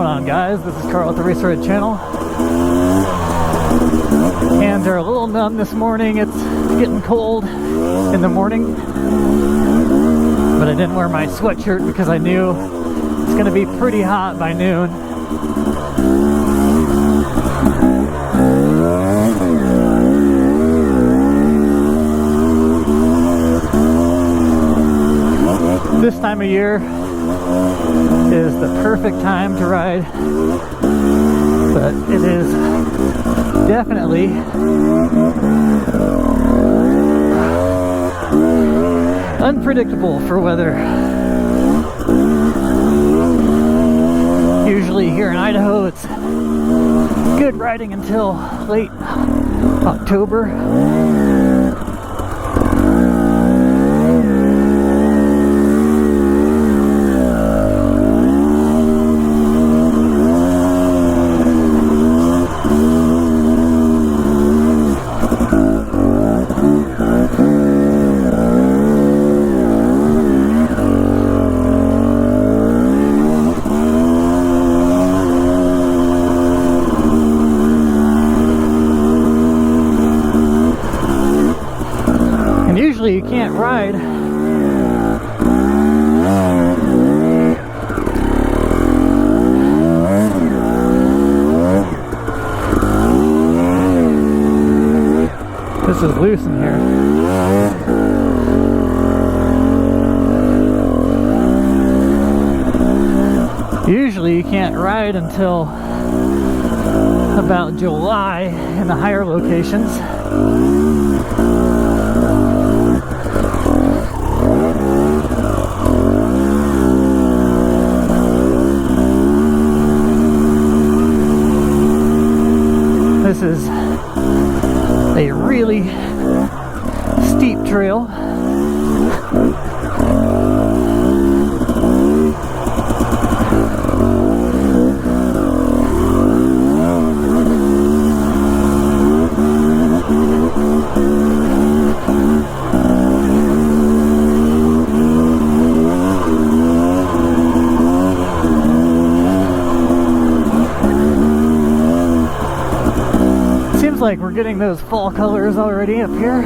on, guys? This is Carl at the Racerred channel. Hands are a little numb this morning. It's getting cold in the morning, but I didn't wear my sweatshirt because I knew it's going to be pretty hot by noon. This time of year is the perfect time to ride, but it is definitely unpredictable for weather. Usually here in Idaho it's good riding until late October. Usually you can't ride this is loose in here. Usually you can't ride until about July in the higher locations. This is a really steep trail. Like we're getting those fall colors already up here.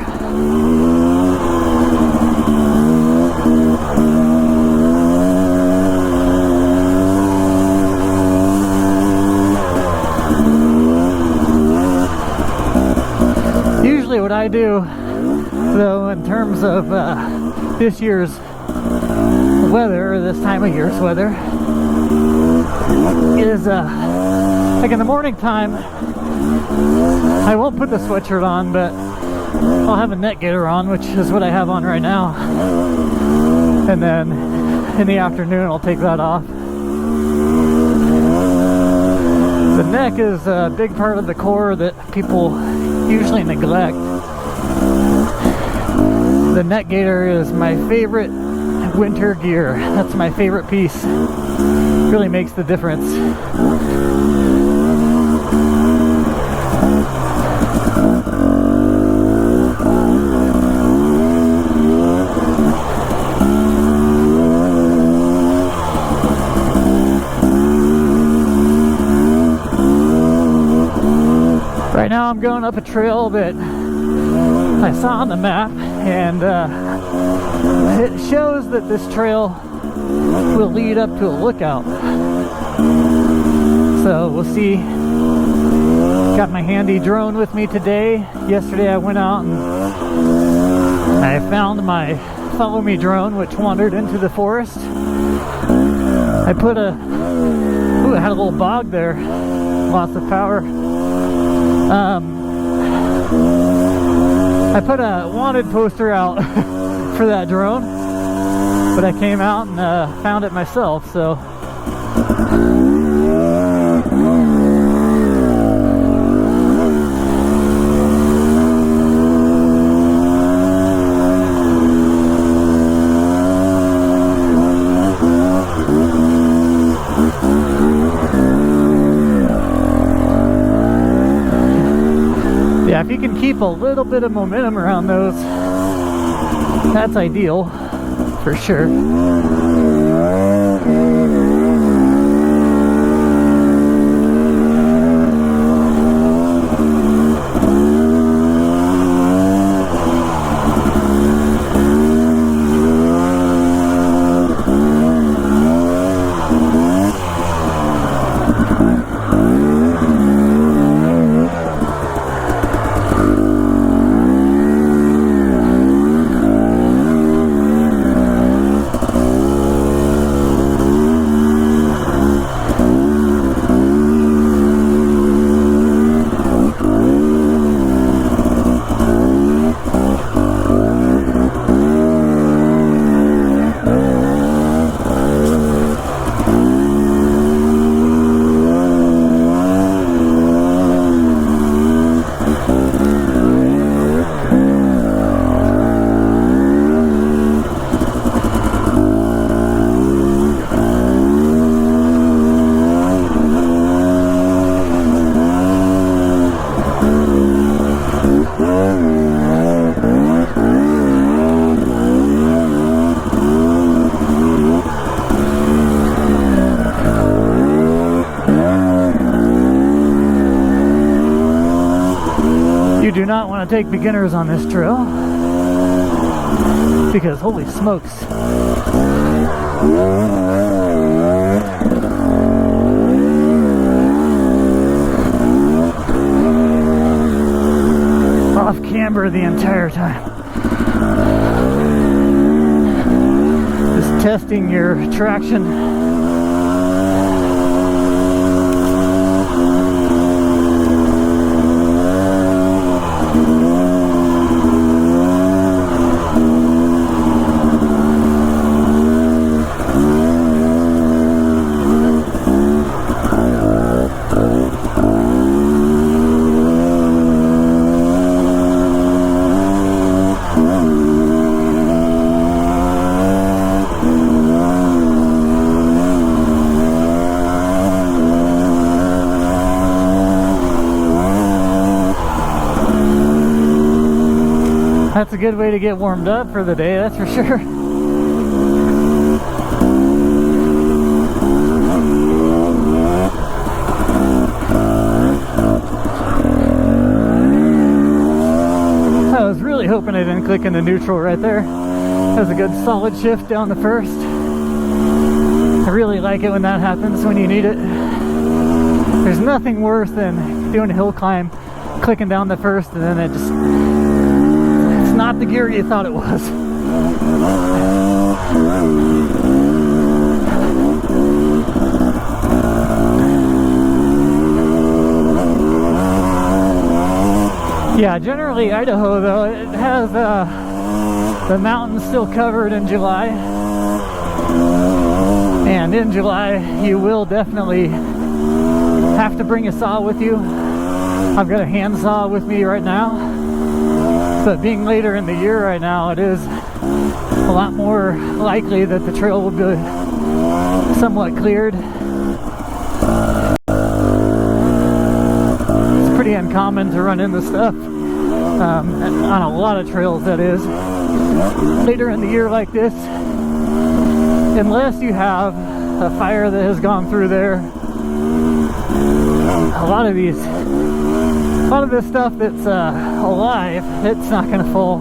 Usually what I do though in terms of this year's weather, or this time of year's weather, is like in the morning time I won't put the sweatshirt on, but I'll have a neck gaiter on, which is what I have on right now. And then in the afternoon, I'll take that off. The neck is a big part of the core that people usually neglect. The neck gaiter is my favorite winter gear. That's my favorite piece. Really makes the difference. Right now I'm going up a trail that I saw on the map, and it shows that this trail will lead up to a lookout. So we'll see. Got my handy drone with me today. Yesterday I went out and I found my follow me drone, which wandered into the forest. I put it had a little bog there, lots of power. I put a wanted poster out for that drone, but I came out and found it myself, so yeah, if you can keep a little bit of momentum around those, that's ideal for sure. You do not want to take beginners on this trail, because holy smokes. Off camber the entire time. Just testing your traction. That's a good way to get warmed up for the day, that's for sure. I was really hoping I didn't click into neutral right there. That was a good solid shift down the first. I really like it when that happens, when you need it. There's nothing worse than doing a hill climb, clicking down the first, and then it just... not the gear you thought it was. Yeah, generally Idaho though, it has the mountains still covered in July. And in July you will definitely have to bring a saw with you. I've got a hand saw with me right now. But being later in the year right now, it is a lot more likely that the trail will be somewhat cleared. It's pretty uncommon to run into stuff on a lot of trails, that is. Later in the year like this, unless you have a fire that has gone through there, a lot of this stuff that's alive, it's not going to fall.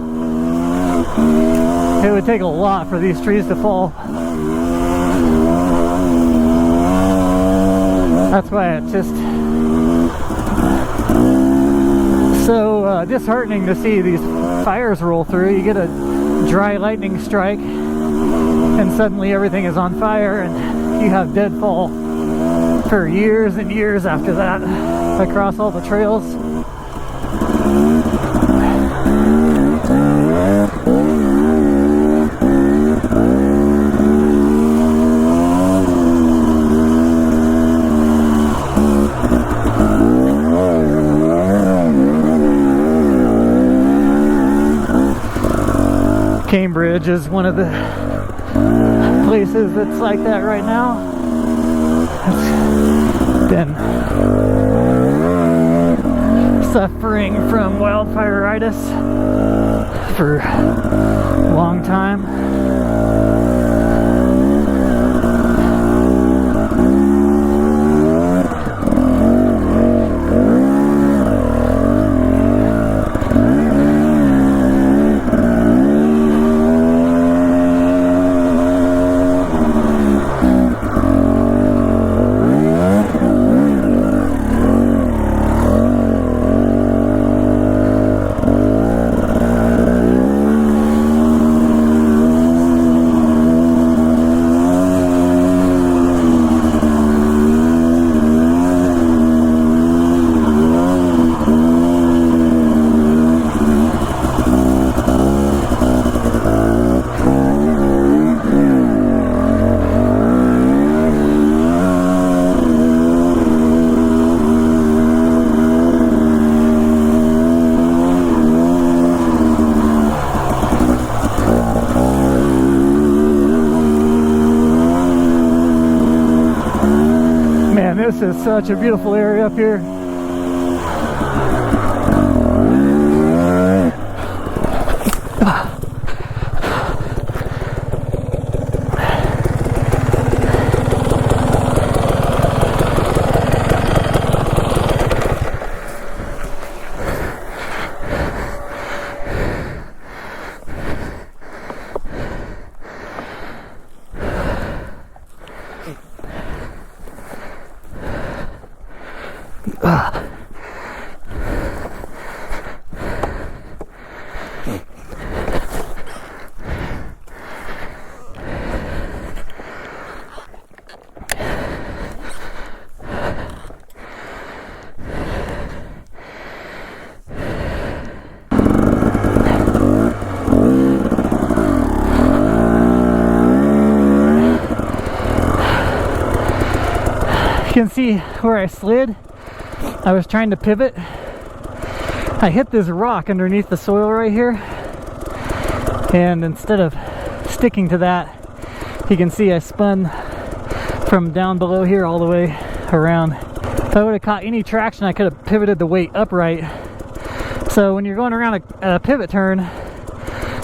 It would take a lot for these trees to fall. That's why it's just so disheartening to see these fires roll through. You get a dry lightning strike and suddenly everything is on fire and you have deadfall for years and years after that across all the trails. Cambridge is one of the places that's like that right now. It's been suffering from wildfire-itis for a long time. This is such a beautiful area up here. You can see where I slid. I was trying to pivot. I hit this rock underneath the soil right here, and instead of sticking to that, you can see I spun from down below here all the way around. If I would have caught any traction, I could have pivoted the weight upright. So when you're going around a pivot turn,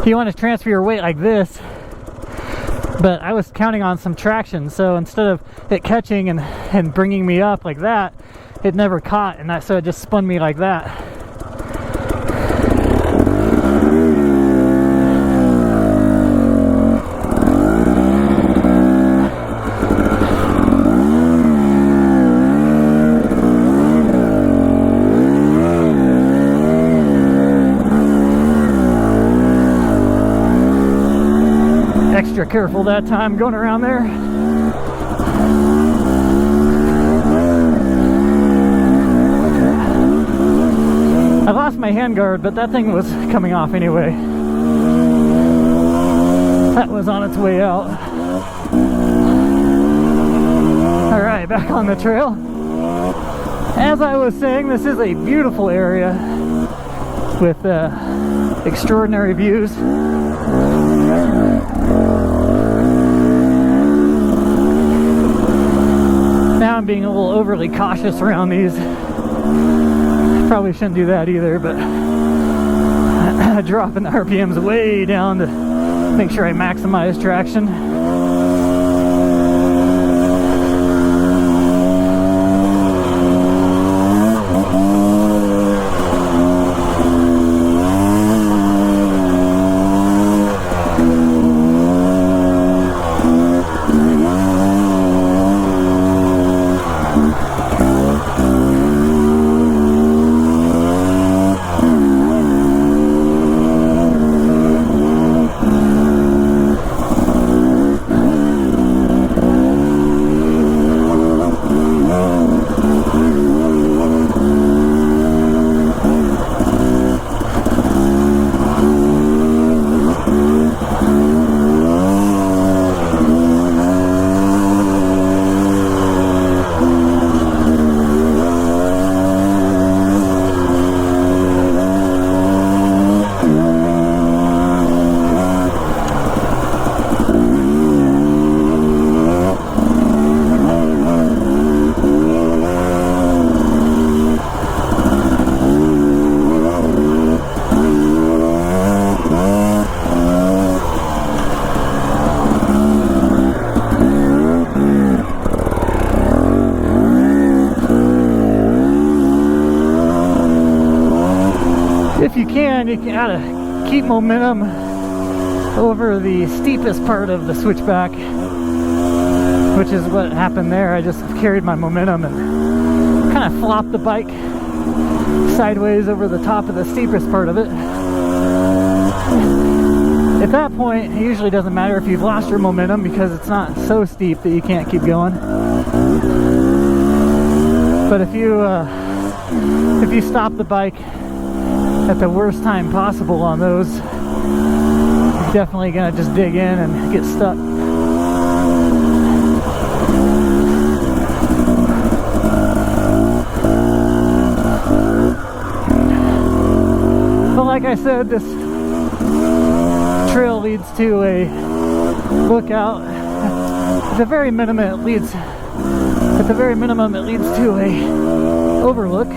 you want to transfer your weight like this, but I was counting on some traction, so instead of it catching and bringing me up like that, it never caught, and so it just spun me like that. Extra careful that time going around there. I lost my handguard, but that thing was coming off anyway. That was on its way out. Alright, back on the trail. As I was saying, this is a beautiful area with extraordinary views. Now I'm being a little overly cautious around these. Probably shouldn't do that either, but dropping the RPMs way down to make sure I maximize traction. You gotta keep momentum over the steepest part of the switchback, which is what happened there. I just carried my momentum and kind of flopped the bike sideways over the top of the steepest part of it. At that point, it usually doesn't matter if you've lost your momentum because it's not so steep that you can't keep going. But if you stop the bike at the worst time possible on those, you're definitely gonna just dig in and get stuck. But like I said, this trail leads to a lookout. At the very minimum, it leads to a overlook.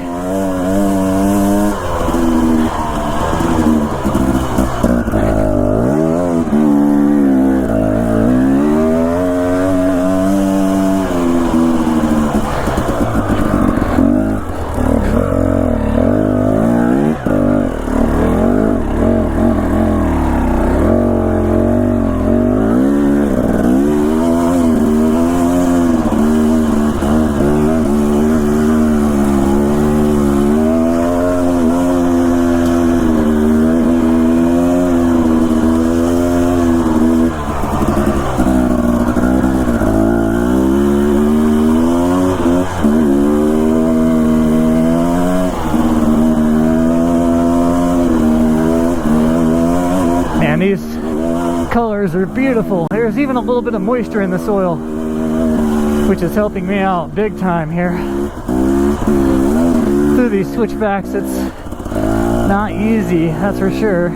temperatures are beautiful. There's even a little bit of moisture in the soil, which is helping me out big time here. Through these switchbacks, it's not easy, that's for sure.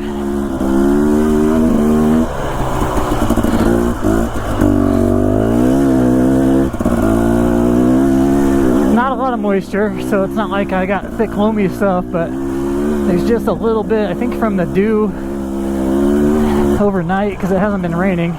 Not a lot of moisture, so it's not like I got thick loamy stuff, but there's just a little bit, I think from the dew overnight, because it hasn't been raining.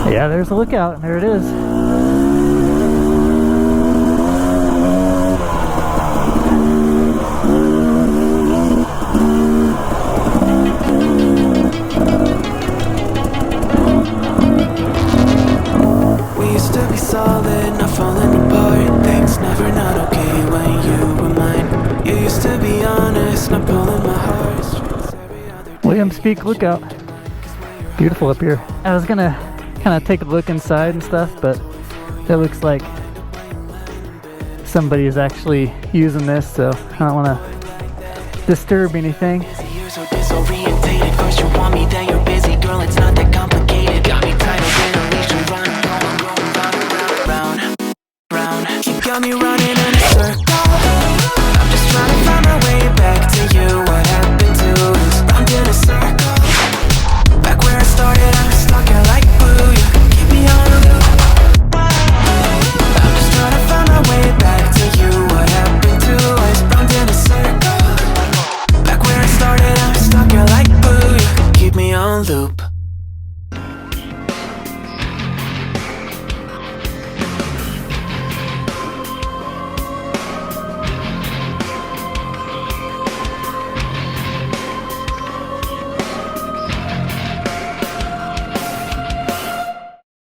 Yeah, there's a lookout. There it is. We used to be solid, not falling apart. Things never not okay when you were mine. You used to be honest, not pulling my heart. Williams Peak Lookout. Beautiful up here. I was gonna kind of take a look inside and stuff, but it looks like somebody is actually using this, so I don't want to disturb anything. You're so disorientated, first you want me, then you're